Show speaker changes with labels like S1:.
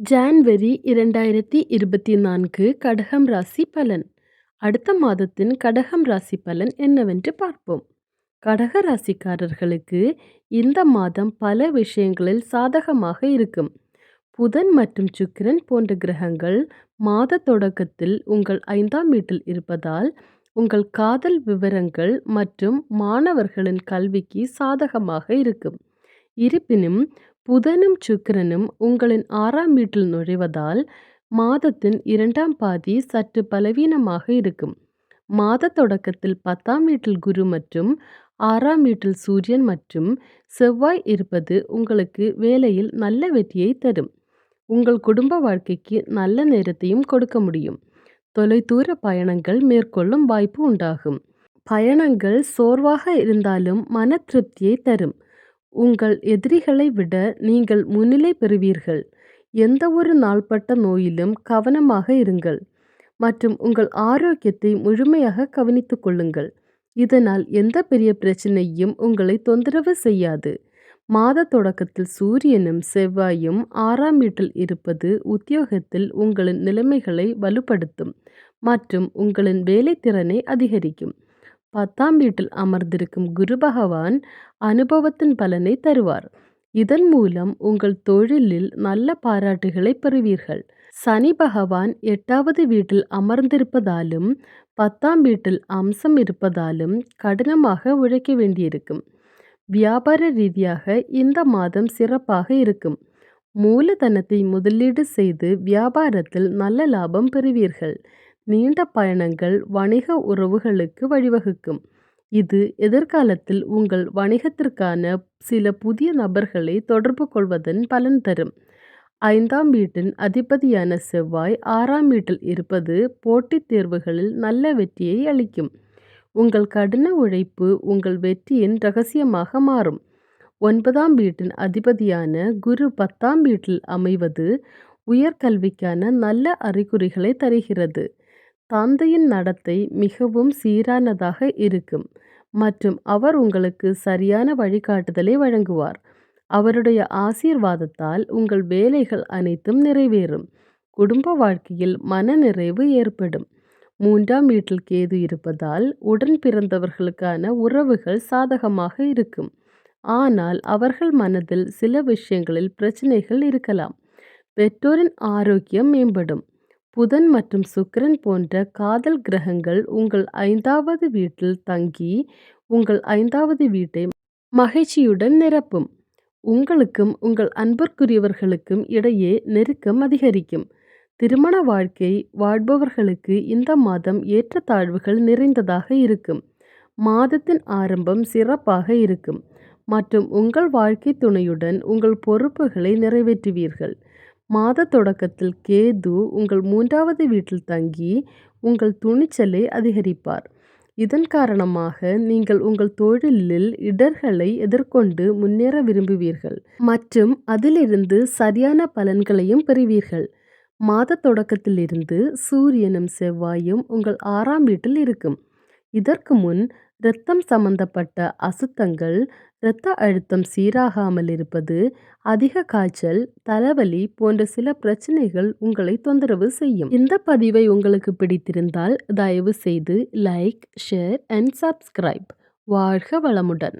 S1: January 2024 கடகம் ராசி பலன். அடுத்த மாதத்தின் கடகம் ராசி பலன் என்னவென்று பார்ப்போம். கடக ராசிக்காரர்களுக்கு இந்த மாதம் பல விஷயங்களில் சாதகமாக இருக்கும். புதன் மற்றும் சுக்கிரன் போன்ற கிரகங்கள் மாத தொடக்கத்தில் உங்கள் 5ஆம் வீட்டில் இருப்பதால் உங்கள் காதல் விவரங்கள் மற்றும் மாணவர்களின் கல்விக்கு சாதகமாக இருக்கும். இருப்பினும் புதனும் சுக்கிரனும் உங்களின் 6ஆம் வீட்டில் நுழைவதால் மாதத்தின் 2ஆம் பாதி சற்று பலவீனமாக இருக்கும். மாத தொடக்கத்தில் 10ஆம் வீட்டில் குரு மற்றும் 6ஆம் வீட்டில் சூரியன் மற்றும் செவ்வாய் இருப்பது உங்களுக்கு வேலையில் நல்ல வெற்றியை தரும். உங்கள் குடும்ப வாழ்க்கைக்கு நல்ல நேரத்தையும் கொடுக்க முடியும். தொலைதூர பயணங்கள் மேற்கொள்ளும் வாய்ப்பு உண்டாகும். பயணங்கள் சோர்வாக இருந்தாலும் மன திருப்தியை தரும். உங்கள் எதிரிகளை விட நீங்கள் முன்னிலை பெறுவீர்கள். எந்த ஒரு நாள்பட்ட நோயிலும் கவனமாக இருங்கள் மற்றும் உங்கள் ஆரோக்கியத்தை முழுமையாக கவனித்துக் கொள்ளுங்கள். இதனால் எந்த பெரிய பிரச்சனையும் உங்களை தொந்தரவு செய்யாது. மாத தொடக்கத்தில் சூரியனும் செவ்வாயும் 6ஆம் வீட்டில் இருப்பது உத்தியோகத்தில் உங்களின் நிலைமைகளை வலுப்படுத்தும் மற்றும் உங்களின் வேலைத்திறனை அதிகரிக்கும். 10ஆம் வீட்டில் அமர்ந்திருக்கும் குரு பகவான் அனுபவத்தின் பலனை தருவார். இதன் மூலம் உங்கள் தொழிலில் நல்ல பாராட்டுகளை பெறுவீர்கள். சனி பகவான் 8வது வீட்டில் அமர்ந்திருப்பதாலும் 10ஆம் வீட்டில் அம்சம் இருப்பதாலும் கடினமாக உழைக்க வேண்டியிருக்கும். வியாபார ரீதியாக இந்த மாதம் சிறப்பாக இருக்கும். மூலதனத்தை முதலீடு செய்து வியாபாரத்தில் நல்ல லாபம் பெறுவீர்கள். நீண்ட பயணங்கள் வணிக உறவுகளுக்கு வழிவகுக்கும். இது எதிர்காலத்தில் உங்கள் வணிகத்திற்கான சில புதிய நபர்களை தொடர்பு கொள்வதன் பலன் தரும். 5ஆம் வீட்டின் அதிபதியான செவ்வாய் 6ஆம் வீட்டில் இருப்பது போட்டித் தேர்வுகளில் நல்ல வெற்றியை அளிக்கும். உங்கள் கடின உழைப்பு உங்கள் வெற்றியின் ரகசியமாக மாறும். 9ஆம் வீட்டின் அதிபதியான குரு 10ஆம் வீட்டில் அமைவது உயர்கல்விக்கான நல்ல அறிகுறிகளை தருகிறது. தந்தையின் நடத்தை மிகவும் சீரானதாக இருக்கும் மற்றும் அவர் உங்களுக்கு சரியான வழிகாட்டுதலை வழங்குவார். அவருடைய ஆசீர்வாதத்தால் உங்கள் வேலைகள் அனைத்தும் நிறைவேறும். குடும்ப வாழ்க்கையில் மனநிறைவு ஏற்படும். 3ஆம் வீட்டில் கேது இருப்பதால் உடன் பிறந்தவர்களுக்கான உறவுகள் சாதகமாக இருக்கும். ஆனால் அவர்கள் மனதில் சில விஷயங்களில் பிரச்சனைகள் இருக்கலாம். பெற்றோரின் ஆரோக்கியம் மேம்படும். புதன் மற்றும் சுக்கிரன் போன்ற காதல் கிரகங்கள் உங்கள் 5வது வீட்டில் தங்கி உங்கள் 5வது வீட்டை மகிழ்ச்சியுடன் நிரப்பும். உங்களுக்கும் உங்கள் அன்பிற்குரியவர்களுக்கும் இடையே நெருக்கம் அதிகரிக்கும். திருமண வாழ்க்கை வாழ்பவர்களுக்கு இந்த மாதம் ஏற்றத்தாழ்வுகள் நிறைந்ததாக இருக்கும். மாதத்தின் ஆரம்பம் சிறப்பாக இருக்கும் மற்றும் உங்கள் வாழ்க்கை துணையுடன் உங்கள் பொறுப்புகளை நிறைவேற்றுவீர்கள். மாத தொடக்கத்தில் கேது உங்கள் 3வது வீட்டில் தங்கி உங்கள் துணிச்சலை அதிகரிப்பார். இதன் காரணமாக நீங்கள் உங்கள் தொழிலில் இடர்களை எதிர்கொண்டு முன்னேற விரும்புவீர்கள் மற்றும் அதிலிருந்து சரியான பலன்களையும் பெறுவீர்கள். மாத தொடக்கத்திலிருந்து சூரியனும் செவ்வாயும் உங்கள் 6ஆம் வீட்டில் இருக்கும். இதற்கு முன் இரத்தம் சம்பந்தப்பட்ட அசுத்தங்கள், இரத்த அழுத்தம் சீராகாமல் இருப்பது, அதிக காய்ச்சல், தலைவலி போன்ற சில பிரச்சனைகள் உங்களை தொந்தரவு செய்யும். இந்த பதிவை உங்களுக்கு பிடித்திருந்தால் தயவு செய்து லைக், ஷேர் அண்ட் சப்ஸ்கிரைப். வாழ்க வளமுடன்.